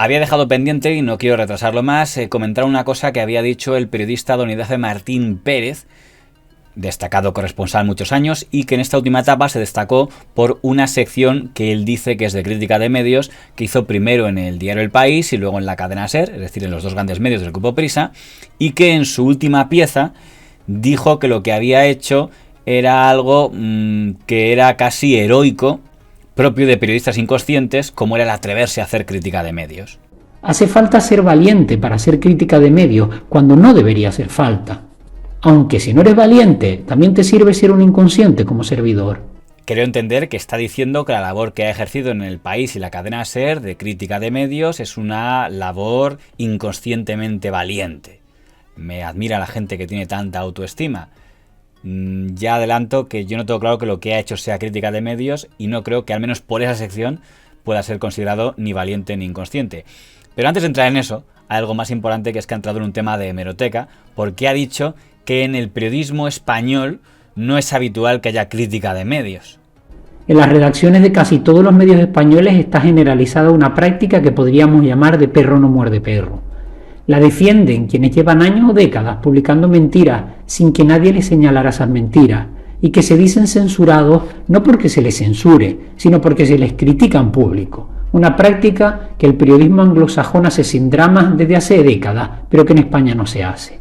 Había dejado pendiente, y no quiero retrasarlo más, comentar una cosa que había dicho el periodista don Ignacio Martín Pérez, destacado corresponsal muchos años, y que en esta última etapa se destacó por una sección que él dice que es de crítica de medios, que hizo primero en el diario El País y luego en la cadena SER, es decir, en los dos grandes medios del grupo Prisa, y que en su última pieza dijo que lo que había hecho era algo que era casi heroico, propio de periodistas inconscientes, como era el atreverse a hacer crítica de medios. Hace falta ser valiente para hacer crítica de medios, cuando no debería hacer falta. Aunque si no eres valiente, también te sirve ser un inconsciente como servidor. Creo entender que está diciendo que la labor que ha ejercido en El País y la cadena SER de crítica de medios es una labor inconscientemente valiente. Me admira la gente que tiene tanta autoestima. Ya adelanto que yo no tengo claro que lo que ha hecho sea crítica de medios, y no creo que al menos por esa sección pueda ser considerado ni valiente ni inconsciente. Pero antes de entrar en eso, hay algo más importante, que es que ha entrado en un tema de hemeroteca, porque ha dicho que en el periodismo español no es habitual que haya crítica de medios. En las redacciones de casi todos los medios españoles está generalizada una práctica que podríamos llamar de perro no muerde perro. La defienden quienes llevan años o décadas publicando mentiras sin que nadie les señalara esas mentiras, y que se dicen censurados no porque se les censure, sino porque se les critica en público. Una práctica que el periodismo anglosajón hace sin dramas desde hace décadas, pero que en España no se hace.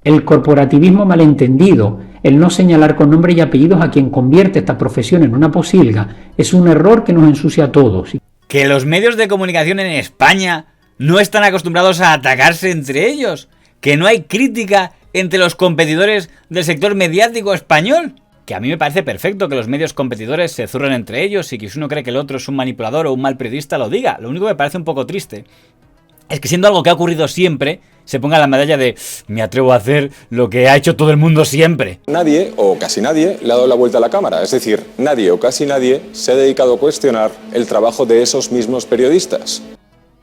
El corporativismo malentendido, el no señalar con nombre y apellidos a quien convierte esta profesión en una posilga, es un error que nos ensucia a todos. Que los medios de comunicación en España no están acostumbrados a atacarse entre ellos, que no hay crítica entre los competidores del sector mediático español. Que a mí me parece perfecto que los medios competidores se zurren entre ellos, y que si uno cree que el otro es un manipulador o un mal periodista lo diga. Lo único que me parece un poco triste es que, siendo algo que ha ocurrido siempre, se ponga la medalla de me atrevo a hacer lo que ha hecho todo el mundo siempre. Nadie, o casi nadie, le ha dado la vuelta a la cámara. Es decir, nadie o casi nadie se ha dedicado a cuestionar el trabajo de esos mismos periodistas.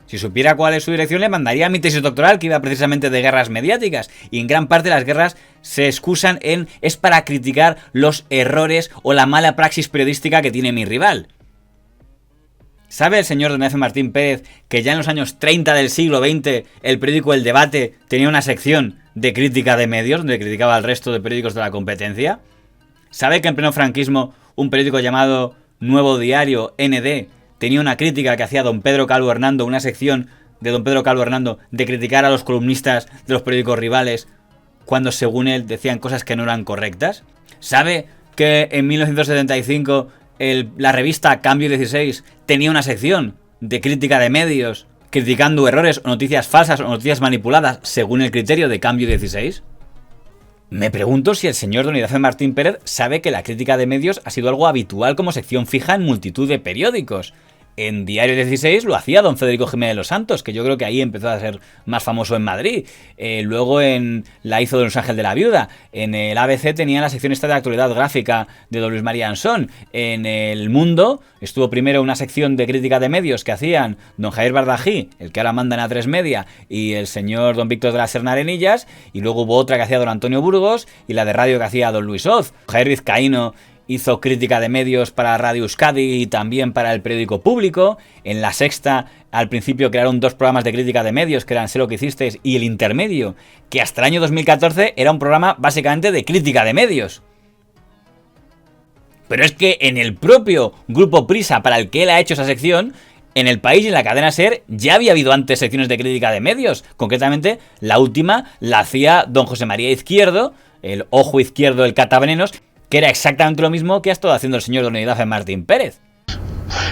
Si supiera cuál es su dirección, le mandaría mi tesis doctoral, que iba precisamente de guerras mediáticas, y en gran parte las guerras se excusan en es para criticar los errores o la mala praxis periodística que tiene mi rival. ¿Sabe el señor don Ignacio Martín Pérez que ya en los años 30 del siglo XX el periódico El Debate tenía una sección de crítica de medios, donde criticaba al resto de periódicos de la competencia? ¿Sabe que en pleno franquismo un periódico llamado Nuevo Diario, ND, tenía una crítica que hacía don Pedro Calvo Hernando, una sección de don Pedro Calvo Hernando de criticar a los columnistas de los periódicos rivales cuando, según él, decían cosas que no eran correctas? ¿Sabe que en 1975 la revista Cambio 16 tenía una sección de crítica de medios, criticando errores o noticias falsas o noticias manipuladas según el criterio de Cambio 16? Me pregunto si el señor don Ignacio Martín Pérez sabe que la crítica de medios ha sido algo habitual como sección fija en multitud de periódicos. En Diario 16 lo hacía don Federico Jiménez Los Santos, que yo creo que ahí empezó a ser más famoso en Madrid. Luego la hizo don Luis Ángel de la Viuda. En el ABC tenía la sección esta de actualidad gráfica de don Luis María Ansón. En El Mundo estuvo primero una sección de crítica de medios que hacían don Javier Bardají, el que ahora manda en A3 Media, y el señor don Víctor de la Serna Arenillas. Y luego hubo otra que hacía don Antonio Burgos, y la de radio que hacía don Luis Oz. Javier Vizcaíno hizo crítica de medios para Radio Euskadi y también para el periódico Público. En La Sexta, al principio, crearon dos programas de crítica de medios, que eran Sé lo que hicisteis y El Intermedio, que hasta el año 2014 era un programa básicamente de crítica de medios. Pero es que en el propio grupo Prisa, para el que él ha hecho esa sección, en El País y en la cadena SER ya había habido antes secciones de crítica de medios. Concretamente, la última la hacía don José María Izquierdo, el ojo izquierdo del catavenenos, que era exactamente lo mismo que ha estado haciendo el señor don Ignacio Martín Pérez.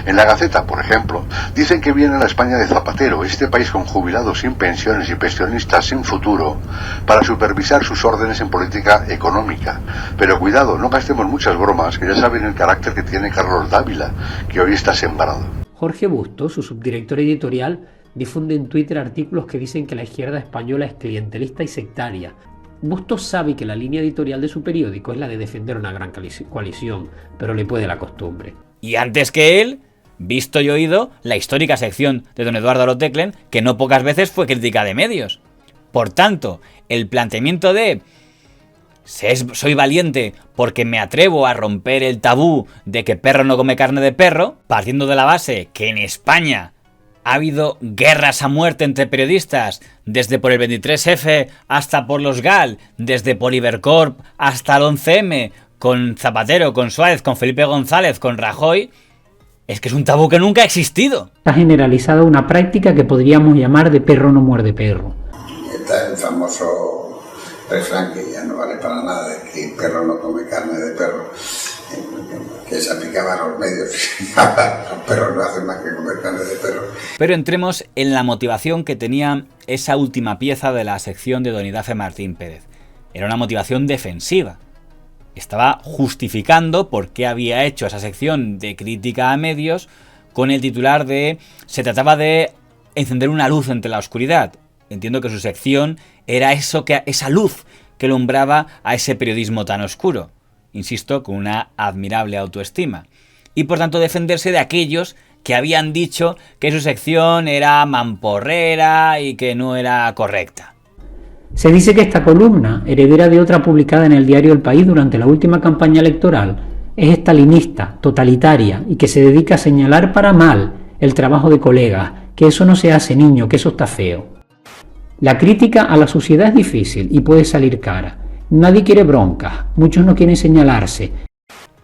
En La Gaceta, por ejemplo, dicen que viene la España de Zapatero, este país con jubilados sin pensiones y pensionistas sin futuro, para supervisar sus órdenes en política económica. Pero cuidado, no gastemos muchas bromas, que ya saben el carácter que tiene Carlos Dávila, que hoy está sembrado. Jorge Bustos, su subdirector editorial, difunde en Twitter artículos que dicen que la izquierda española es clientelista y sectaria. Bustos sabe que la línea editorial de su periódico es la de defender una gran coalición, pero le puede la costumbre. Y antes que él, visto y oído la histórica sección de don Eduardo Aroteclen, que no pocas veces fue crítica de medios. Por tanto, el planteamiento de soy valiente porque me atrevo a romper el tabú de que perro no come carne de perro, partiendo de la base que en España Ha habido guerras a muerte entre periodistas, desde por el 23F hasta por los GAL, desde por Ibercorp hasta el 11M, con Zapatero, con Suárez, con Felipe González, con Rajoy. Es que es un tabú que nunca ha existido. Está generalizada una práctica que podríamos llamar de perro no muerde perro. Está el famoso refrán que ya no vale para nada, de que el perro no come carne de perro, que se aplicaba a los medios. Los perros no hacen más que comer carne de perro. Pero entremos en la motivación que tenía esa última pieza de la sección de don Idafe Martín Pérez. Era una motivación defensiva. Estaba justificando por qué había hecho esa sección de crítica a medios con el titular de se trataba de encender una luz entre la oscuridad. Entiendo que su sección era esa luz que alumbraba a ese periodismo tan oscuro. Insisto, con una admirable autoestima. Y por tanto defenderse de aquellos que habían dicho que su sección era mamporrera y que no era correcta. Se dice que esta columna, heredera de otra publicada en el diario El País durante la última campaña electoral, es estalinista, totalitaria y que se dedica a señalar para mal el trabajo de colegas, que eso no se hace, niño, que eso está feo. La crítica a la sociedad es difícil y puede salir cara. Nadie quiere broncas, muchos no quieren señalarse.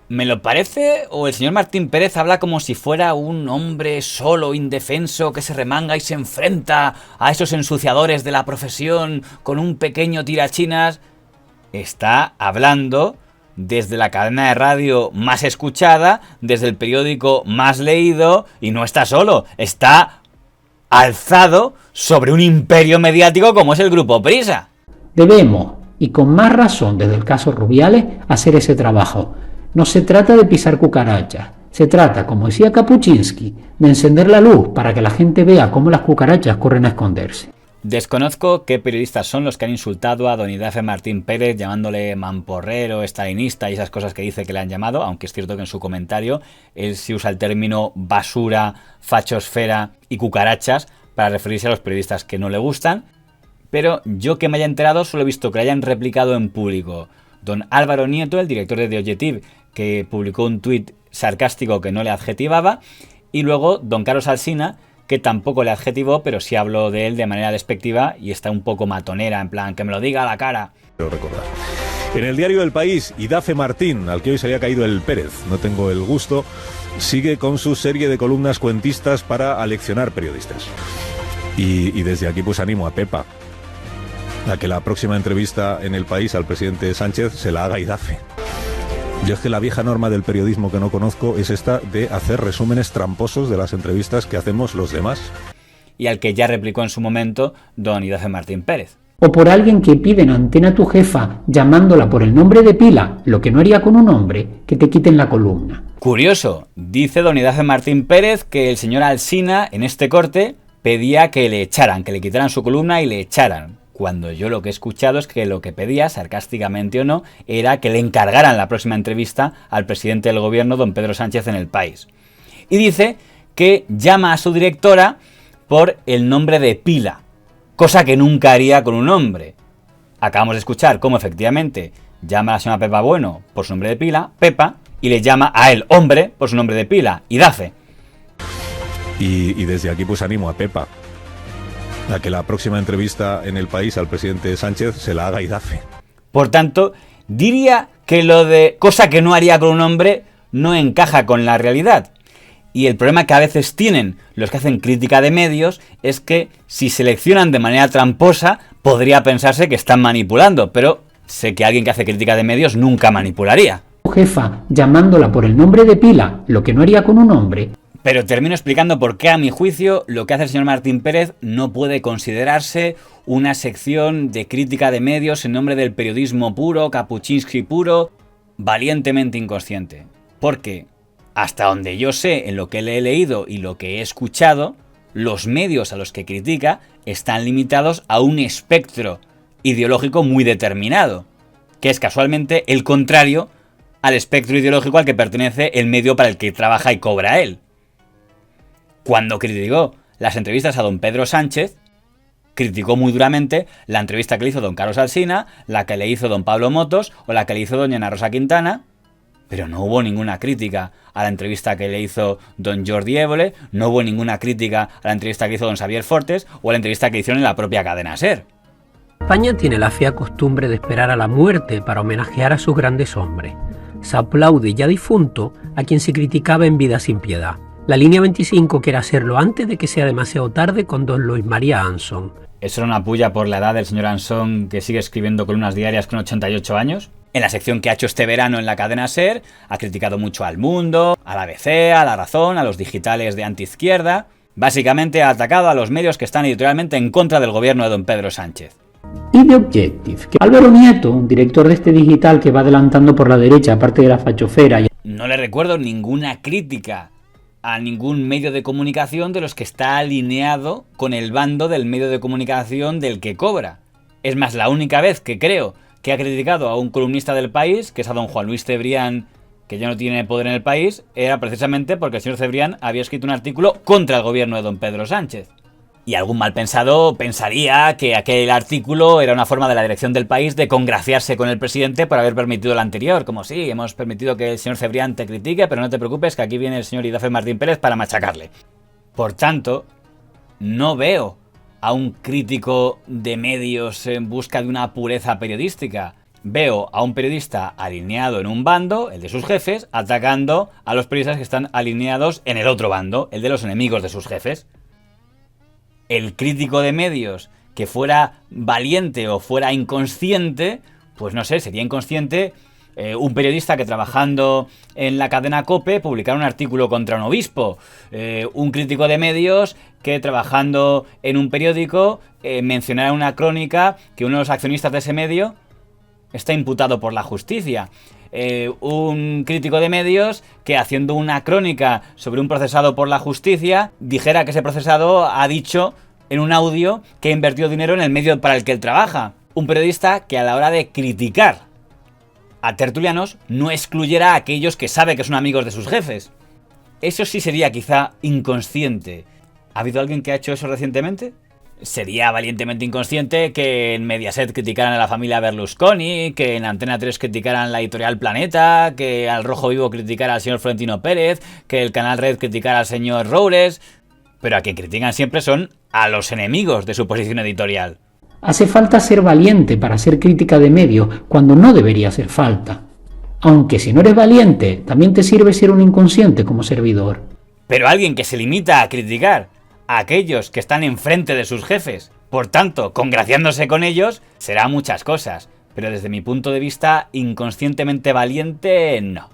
¿Me lo parece? ¿O el señor Martín Pérez habla como si fuera un hombre solo, indefenso, que se remanga y se enfrenta a esos ensuciadores de la profesión con un pequeño tirachinas? Está hablando desde la cadena de radio más escuchada, desde el periódico más leído, y no está solo, está alzado sobre un imperio mediático como es el Grupo Prisa. Debemos, y con más razón desde el caso Rubiales, hacer ese trabajo. No se trata de pisar cucarachas, se trata, como decía Kapuczynski, de encender la luz para que la gente vea cómo las cucarachas corren a esconderse. Desconozco qué periodistas son los que han insultado a don Idafe Martín Pérez llamándole mamporrero, estalinista y esas cosas que dice que le han llamado, aunque es cierto que en su comentario él sí usa el término basura, fachosfera y cucarachas para referirse a los periodistas que no le gustan, pero yo que me haya enterado solo he visto que le hayan replicado en público don Álvaro Nieto, el director de The Objective, que publicó un tuit sarcástico que no le adjetivaba, y luego don Carlos Alsina, que tampoco le adjetivó, pero sí habló de él de manera despectiva y está un poco matonera, en plan, que me lo diga a la cara. Quiero recordar. En el diario El País, Idafe Martín, al que hoy se había caído el Pérez, no tengo el gusto, sigue con su serie de columnas cuentistas para aleccionar periodistas. Y desde aquí pues animo a Pepa a que la próxima entrevista en El País al presidente Sánchez se la haga Idafe. Yo es que la vieja norma del periodismo que no conozco es esta de hacer resúmenes tramposos de las entrevistas que hacemos los demás. Y al que ya replicó en su momento don Idafe Martín Pérez. O por alguien que pide en antena a tu jefa llamándola por el nombre de pila, lo que no haría con un hombre, que te quiten la columna. Curioso, dice don Idafe Martín Pérez que el señor Alsina en este corte pedía que le echaran, que le quitaran su columna y le echaran. Cuando yo lo que he escuchado es que lo que pedía, sarcásticamente o no, era que le encargaran la próxima entrevista al presidente del gobierno, don Pedro Sánchez, en El País. Y dice que llama a su directora por el nombre de Pila, cosa que nunca haría con un hombre. Acabamos de escuchar cómo efectivamente llama a la señora Pepa Bueno por su nombre de pila, Pepa, y le llama a él, hombre, por su nombre de pila, Idafe. Y desde aquí pues animo a Pepa a que la próxima entrevista en El País al presidente Sánchez se la haga Idafe. Por tanto, diría que lo de cosa que no haría con un hombre no encaja con la realidad. Y el problema que a veces tienen los que hacen crítica de medios es que si seleccionan de manera tramposa podría pensarse que están manipulando, pero sé que alguien que hace crítica de medios nunca manipularía. Jefa llamándola por el nombre de pila, lo que no haría con un hombre. Pero termino explicando por qué, a mi juicio, lo que hace el señor Martín Pérez no puede considerarse una sección de crítica de medios en nombre del periodismo puro, Kapuczynski puro, valientemente inconsciente. Porque, hasta donde yo sé, en lo que le he leído y lo que he escuchado, los medios a los que critica están limitados a un espectro ideológico muy determinado, que es casualmente el contrario al espectro ideológico al que pertenece el medio para el que trabaja y cobra él. Cuando criticó las entrevistas a don Pedro Sánchez, criticó muy duramente la entrevista que le hizo don Carlos Alsina, la que le hizo don Pablo Motos o la que le hizo doña Ana Rosa Quintana, Pero no hubo ninguna crítica a la entrevista que le hizo don Jordi Évole, no hubo ninguna crítica a la entrevista que hizo don Xavier Fortes o a la entrevista que hicieron en la propia cadena SER. España tiene la fea costumbre de esperar a la muerte para homenajear a sus grandes hombres. Se aplaude ya difunto a quien se criticaba en vida sin piedad. La línea 25 quiere hacerlo antes de que sea demasiado tarde con don Luis María Anson. ¿Eso era una puya por la edad del señor Anson, que sigue escribiendo columnas diarias con 88 años? En la sección que ha hecho este verano en la cadena SER, ha criticado mucho al Mundo, a la ABC, a La Razón, a los digitales de antiizquierda. Básicamente ha atacado a los medios que están editorialmente en contra del gobierno de don Pedro Sánchez. Y de Objective, que Álvaro Nieto, un director de este digital que va adelantando por la derecha, aparte de la fachofera... No le recuerdo ninguna crítica a ningún medio de comunicación de los que está alineado con el bando del medio de comunicación del que cobra. Es más, la única vez que creo que ha criticado a un columnista del País, que es a don Juan Luis Cebrián, que ya no tiene poder en el País, era precisamente porque el señor Cebrián había escrito un artículo contra el gobierno de don Pedro Sánchez. Y algún mal pensado pensaría que aquel artículo era una forma de la dirección del País de congraciarse con el presidente por haber permitido el anterior. Como sí, hemos permitido que el señor Cebrián te critique, pero no te preocupes que aquí viene el señor Idafe Martín Pérez para machacarle. Por tanto, no veo a un crítico de medios en busca de una pureza periodística. Veo a un periodista alineado en un bando, el de sus jefes, atacando a los periodistas que están alineados en el otro bando, el de los enemigos de sus jefes. El crítico de medios que fuera valiente o fuera inconsciente, pues no sé, sería inconsciente un periodista que trabajando en la cadena COPE publicara un artículo contra un obispo, un crítico de medios que trabajando en un periódico mencionara una crónica que uno de los accionistas de ese medio está imputado por la justicia. Un crítico de medios que haciendo una crónica sobre un procesado por la justicia dijera que ese procesado ha dicho en un audio que ha invertido dinero en el medio para el que él trabaja. Un periodista que a la hora de criticar a tertulianos no excluyera a aquellos que sabe que son amigos de sus jefes. Eso sí sería quizá inconsciente. ¿Ha habido alguien que ha hecho eso recientemente? Sería valientemente inconsciente que en Mediaset criticaran a la familia Berlusconi, que en Antena 3 criticaran la editorial Planeta, que al Rojo Vivo criticara al señor Florentino Pérez, que el Canal Red criticara al señor Roures. Pero a quien critican siempre son a los enemigos de su posición editorial. Hace falta ser valiente para hacer crítica de medios cuando no debería hacer falta. Aunque si no eres valiente, también te sirve ser un inconsciente como servidor. Pero alguien que se limita a criticar a aquellos que están enfrente de sus jefes, por tanto, congraciándose con ellos, será muchas cosas. Pero desde mi punto de vista, inconscientemente valiente, no.